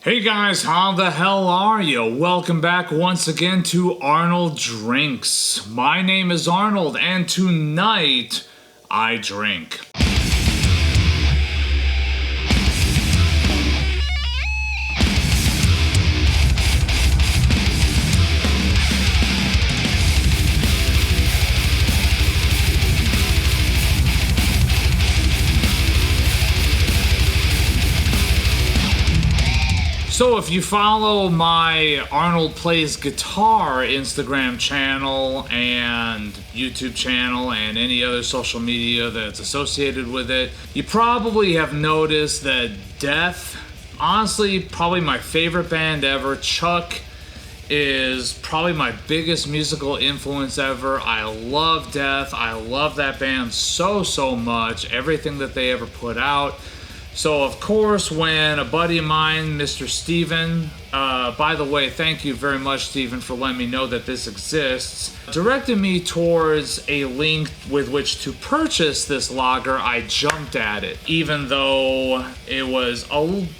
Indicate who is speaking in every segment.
Speaker 1: Hey guys, how the hell are you? Welcome back once again to Arnold Drinks. My name is Arnold, and tonight I drink. So if you follow my Arnold Plays Guitar Instagram channel and YouTube channel and any other social media that's associated with it, you probably have noticed that Death, honestly, probably my favorite band ever. Chuck is probably my biggest musical influence ever. I love Death. I love that band so much. Everything that they ever put out. So, of course, when a buddy of mine, Mr. Steven, by the way, thank you very much, Steven, for letting me know that this exists, directed me towards a link with which to purchase this lager, I jumped at it. Even though it was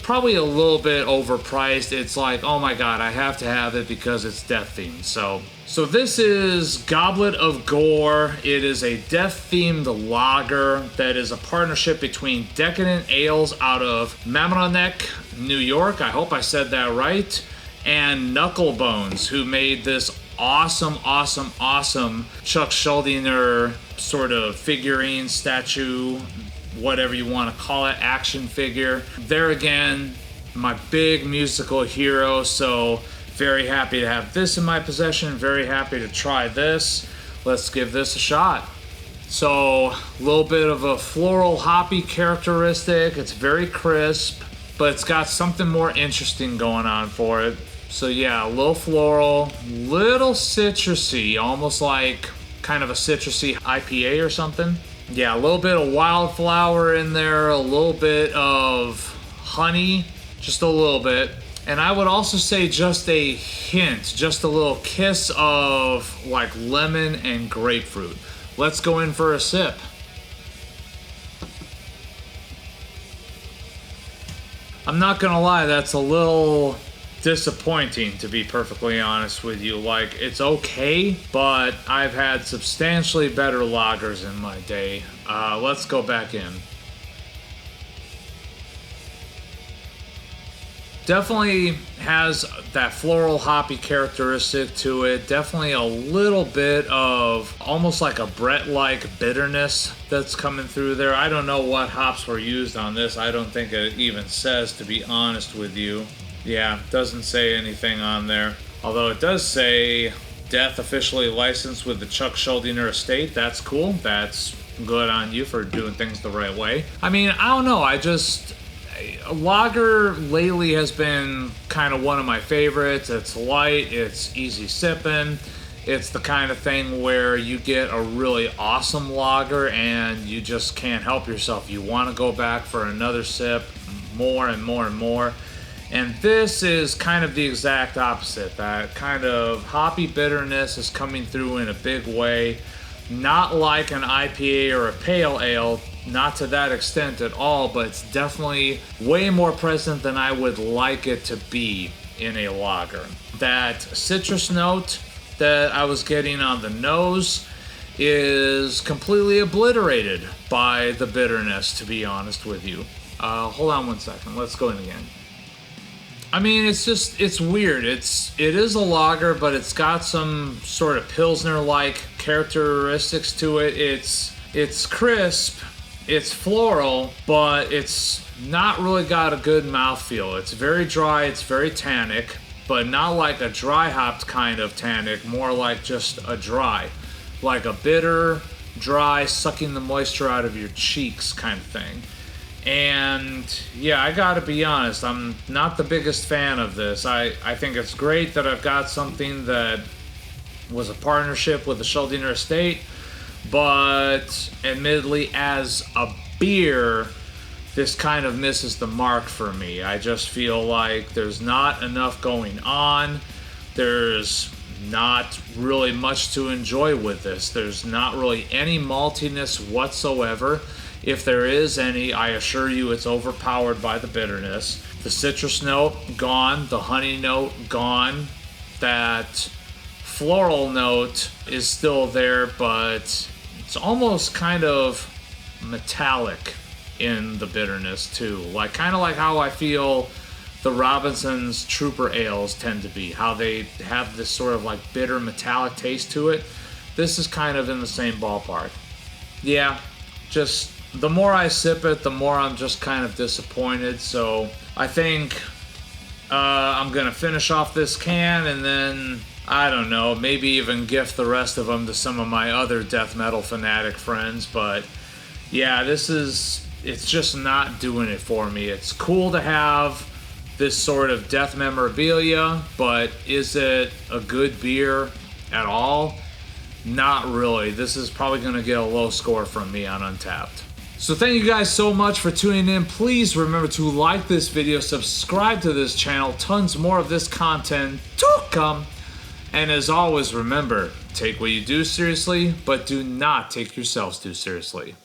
Speaker 1: probably a little bit overpriced, it's like, oh my god, I have to have it because it's death themed. So this is Goblet of Gore. It is a death-themed lager that is a partnership between Decadent Ales out of Mamaroneck, New York. I hope I said that right. And Knucklebonz, who made this awesome Chuck Schuldiner sort of figurine, statue, whatever you want to call it, action figure. There again, my big musical hero, so very happy to have this in my possession. Very happy to try this. Let's give this a shot. So, a little bit of a floral hoppy characteristic. It's very crisp, but it's got something more interesting going on for it. So yeah, a little floral, little citrusy, almost like kind of a citrusy IPA or something. Yeah, a little bit of wildflower in there, a little bit of honey, just a little bit. And I would also say just a hint, just a little kiss of like lemon and grapefruit. Let's go in for a sip. I'm not gonna lie, that's a little disappointing, to be perfectly honest with you. Like, it's okay, but I've had substantially better lagers in my day. Let's go back in. Definitely has that floral hoppy characteristic to it. Definitely a little bit of almost like a Brett-like bitterness that's coming through there. I don't know what hops were used on this. I don't think it even says, to be honest with you. Yeah, doesn't say anything on there. Although it does say Death officially licensed with the Chuck Schuldiner estate. That's cool. That's good on you for doing things the right way. I mean, I don't know. Lager lately has been kind of one of my favorites. It's light, it's easy sipping. It's the kind of thing where you get a really awesome lager and you just can't help yourself. You want to go back for another sip, more and more and more. And this is kind of the exact opposite. That kind of hoppy bitterness is coming through in a big way. Not like an IPA or a pale ale, not to that extent at all, but it's definitely way more present than I would like it to be in a lager. That citrus note that I was getting on the nose is completely obliterated by the bitterness, to be honest with you. Hold on one second, let's go in again. I mean, it's weird. It is a lager, but it's got some sort of Pilsner-like characteristics to it. It's crisp, it's floral, but it's not really got a good mouthfeel. It's very dry, it's very tannic, but not like a dry hopped kind of tannic, more like just a dry. Like a bitter, dry, sucking the moisture out of your cheeks kind of thing. And yeah, I gotta be honest, I'm not the biggest fan of this. I think it's great that I've got something that was a partnership with the Schuldiner estate, but admittedly, as a beer, this kind of misses the mark for me. I just feel like there's not enough going on. There's not really much to enjoy with this. There's not really any maltiness whatsoever. If there is any, I assure you it's overpowered by the bitterness. The citrus note, gone. The honey note, gone. That floral note is still there, but it's almost kind of metallic in the bitterness too. Like kind of like how I feel the Robinson's Trooper Ales tend to be. How they have this sort of like bitter metallic taste to it. This is kind of in the same ballpark. Yeah, just the more I sip it, the more I'm just kind of disappointed. So I think I'm gonna finish off this can and then, I don't know, maybe even gift the rest of them to some of my other death metal fanatic friends. But yeah, it's just not doing it for me. It's cool to have this sort of death memorabilia, but is it a good beer at all? Not really. This is probably going to get a low score from me on Untapped. So thank you guys so much for tuning in. Please remember to like this video, subscribe to this channel. Tons more of this content to come. And as always, remember, take what you do seriously, but do not take yourselves too seriously.